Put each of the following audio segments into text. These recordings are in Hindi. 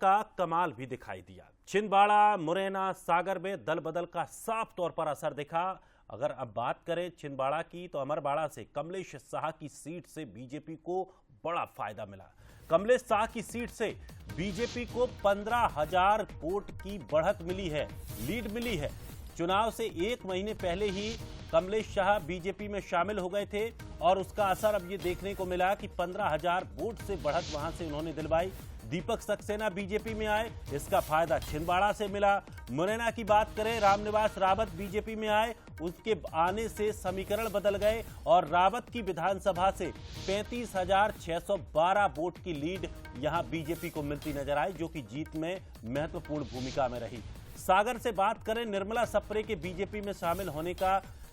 का कमाल भी दिखाई दिया। छिंदवाड़ा, मुरैना, सागर में दल बदल का साफ तौर पर असर दिखा। अगर अब बात करें छिंदवाड़ा की, तो अमरवाड़ा से कमलेश शाह की सीट से बीजेपी को बड़ा फायदा मिला। कमलेश शाह की सीट से बीजेपी को 15,000 वोट की बढ़त मिली है, लीड मिली है। चुनाव से एक महीने पहले ही कमलेश शाह बीजेपी में शामिल हो गए थे और उसका असर अब ये देखने को मिला कि 15,000 वोट से बढ़त वहां से उन्होंने दिलवाई। दीपक सक्सेना बीजेपी में आए, इसका फायदा छिंदवाड़ा से मिला। मुरैना की बात करें, रामनिवास रावत बीजेपी में आए, उसके आने से समीकरण बदल गए और रावत की विधानसभा से 35,612 वोट की लीड यहां बीजेपी को मिलती नजर आई, जो कि जीत में महत्वपूर्ण भूमिका में रही। सागर से बात करें, निर्मला सप्रे के बीजेपी में शामिल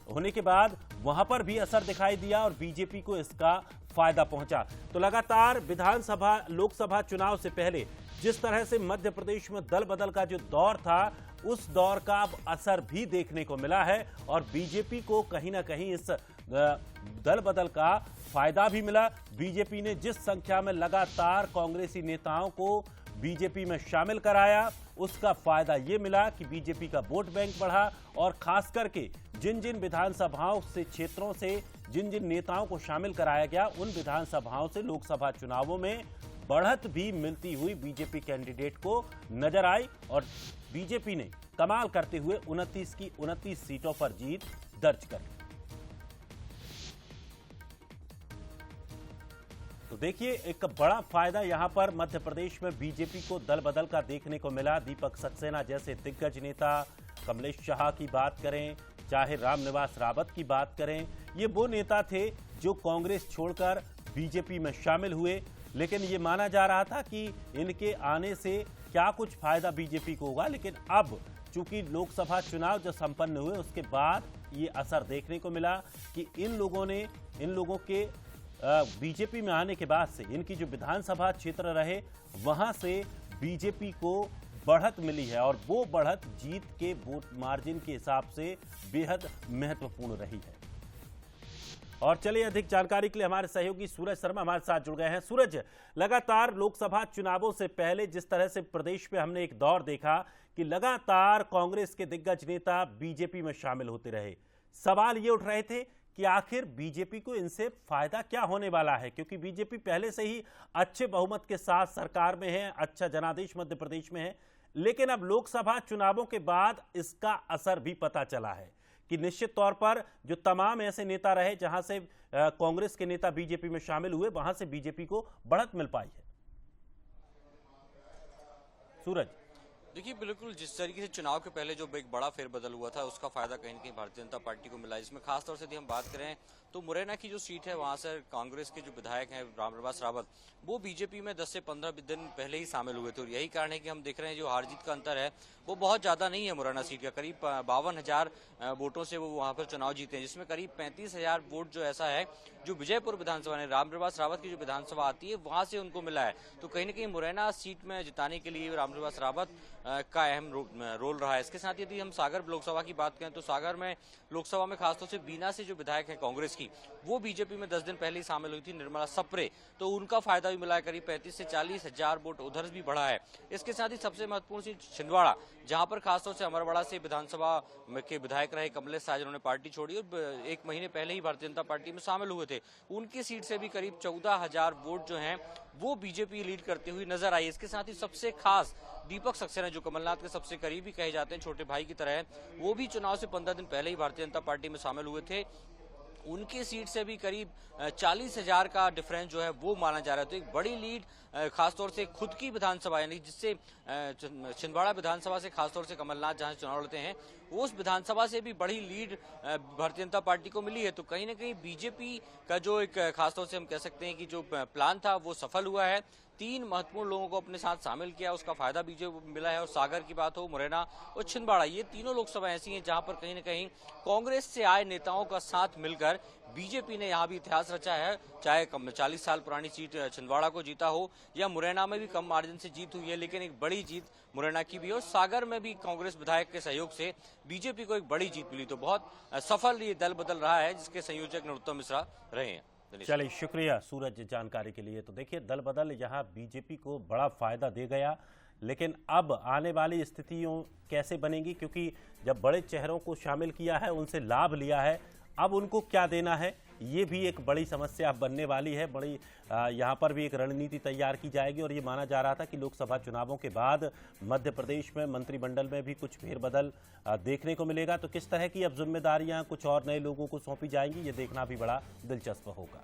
होने के बाद वहां पर भी असर दिखाई दिया और बीजेपी को इसका फायदा पहुंचा। तो लगातार विधानसभा, लोकसभा चुनाव से पहले जिस तरह से मध्य प्रदेश में दल बदल का जो दौर था, उस दौर का अब असर भी देखने को मिला है और बीजेपी को कहीं ना कहीं इस दल बदल का फायदा भी मिला। बीजेपी ने जिस संख्या में लगातार कांग्रेसी नेताओं को बीजेपी में शामिल कराया, उसका फायदा ये मिला कि बीजेपी का वोट बैंक बढ़ा और खास करके जिन जिन विधानसभाओं से, क्षेत्रों से जिन जिन नेताओं को शामिल कराया गया, उन विधानसभाओं से लोकसभा चुनावों में बढ़त भी मिलती हुई बीजेपी कैंडिडेट को नजर आई और बीजेपी ने कमाल करते हुए 29 की 29 सीटों पर जीत दर्ज कर ली। तो देखिए, एक बड़ा फायदा यहां पर मध्य प्रदेश में बीजेपी को दल बदल का देखने को मिला। दीपक सक्सेना जैसे दिग्गज नेता, कमलेश शाह की बात करें, चाहे रामनिवास रावत की बात करें, ये वो नेता थे जो कांग्रेस छोड़कर बीजेपी में शामिल हुए। लेकिन ये माना जा रहा था कि इनके आने से क्या कुछ फायदा बीजेपी को होगा, लेकिन अब चूंकि लोकसभा चुनाव जो संपन्न हुए उसके बाद ये असर देखने को मिला कि इन लोगों के बीजेपी में आने के बाद से इनकी जो विधानसभा क्षेत्र रहे, वहां से बीजेपी को बढ़त मिली है और वो बढ़त जीत के वोट मार्जिन के हिसाब से बेहद महत्वपूर्ण रही है। और चलिए, अधिक जानकारी के लिए हमारे सहयोगी सूरज शर्मा हमारे साथ जुड़ गए हैं। सूरज, लगातार लोकसभा चुनावों से पहले जिस तरह से प्रदेश में हमने एक दौर देखा कि लगातार कांग्रेस के दिग्गज नेता बीजेपी में शामिल होते रहे, सवाल ये उठ रहे थे कि आखिर बीजेपी को इनसे फायदा क्या होने वाला है, क्योंकि बीजेपी पहले से ही अच्छे बहुमत के साथ सरकार में है, अच्छा जनादेश मध्य प्रदेश में है। लेकिन अब लोकसभा चुनावों के बाद इसका असर भी पता चला है कि निश्चित तौर पर जो तमाम ऐसे नेता रहे जहां से कांग्रेस के नेता बीजेपी में शामिल हुए, वहां से बीजेपी को बढ़त मिल पाई है। सूरज, देखिए, बिल्कुल जिस तरीके से चुनाव के पहले जो एक बड़ा फेरबदल हुआ था, उसका फायदा कहीं न कहीं भारतीय जनता पार्टी को मिला। इसमें खासतौर से यदि हम बात करें तो मुरैना की जो सीट है, वहां से कांग्रेस के जो विधायक हैं रामनिवास रावत, वो बीजेपी में 10 से 15 दिन पहले ही शामिल हुए थे और यही कारण है कि हम देख रहे हैं जो हार जीत का अंतर है वो बहुत ज्यादा नहीं है। मुरैना सीट का करीब 52,000 वोटों से वो वहां पर चुनाव जीते हैं, जिसमें करीब 35,000 वोट जो ऐसा है जो विजयपुर विधानसभा ने रामनिवास रावत की जो विधानसभा आती है वहां से उनको मिला है। तो कहीं न कहीं मुरैना सीट में जिताने के लिए रामनिवास रावत का अहम रोल रहा है। इसके साथ यदि हम सागर लोकसभा की बात करें तो सागर में लोकसभा में खासतौर से बीना से जो विधायक है कांग्रेस की, वो बीजेपी में 10 दिन पहले ही शामिल हुई थी, निर्मला सप्रे, तो उनका फायदा भी मिला है। करीब 35 से 40,000 वोट उधर भी बढ़ा है। इसके साथ ही सबसे महत्वपूर्ण सीट छिंदवाड़ा, जहां पर खासतौर से अमरवाड़ा से विधानसभा के विधायक रहे कमलेश शाह, जिन्होंने पार्टी छोड़ी और एक महीने पहले ही भारतीय जनता पार्टी में शामिल हुए थे, उनकी सीट से भी करीब 14,000 वोट जो हैं वो बीजेपी लीड करती हुई नजर आई। इसके साथ ही सबसे खास दीपक सक्सेना, जो कमलनाथ के सबसे करीबी कहे जाते हैं, छोटे भाई की तरह, वो भी चुनाव से 15 दिन पहले ही भारतीय जनता पार्टी में शामिल हुए थे। उनकी सीट से भी करीब 40,000 का डिफरेंस जो है वो माना जा रहा है। तो एक बड़ी लीड खासतौर से खुद की विधानसभा, यानी जिससे छिंदवाड़ा विधानसभा से खासतौर से कमलनाथ जहां चुनाव लड़ते हैं, उस विधानसभा से भी बड़ी लीड भारतीय जनता पार्टी को मिली है। तो कहीं ना कहीं बीजेपी का जो एक खासतौर से हम कह सकते हैं कि जो प्लान था वो सफल हुआ है। 3 महत्वपूर्ण लोगों को अपने साथ शामिल किया, उसका फायदा बीजेपी को मिला है। और सागर की बात हो, मुरैना और छिंदवाड़ा, ये तीनों लोकसभा ऐसी हैं जहां पर कहीं न कहीं कांग्रेस से आए नेताओं का साथ मिलकर बीजेपी ने यहां भी इतिहास रचा है। चाहे 40 साल पुरानी सीट छिंदवाड़ा को जीता हो या मुरैना में भी कम मार्जिन से जीत हुई है, लेकिन एक बड़ी जीत मुरैना की भी। और सागर में भी कांग्रेस विधायक के सहयोग से बीजेपी को एक बड़ी जीत मिली। तो बहुत सफल ये दल बदल रहा है, जिसके संयोजक नरोत्तम मिश्रा रहे हैं। चलिए, शुक्रिया सूरज जानकारी के लिए। तो देखिए, दल बदल यहाँ बीजेपी को बड़ा फायदा दे गया। लेकिन अब आने वाली स्थितियों कैसे बनेंगी, क्योंकि जब बड़े चेहरों को शामिल किया है, उनसे लाभ लिया है, अब उनको क्या देना है, ये भी एक बड़ी समस्या बनने वाली है। बड़ी यहाँ पर भी एक रणनीति तैयार की जाएगी। और ये माना जा रहा था कि लोकसभा चुनावों के बाद मध्य प्रदेश में मंत्रिमंडल में भी कुछ फेरबदल देखने को मिलेगा। तो किस तरह की अब जिम्मेदारियां कुछ और नए लोगों को सौंपी जाएंगी, ये देखना भी बड़ा दिलचस्प होगा।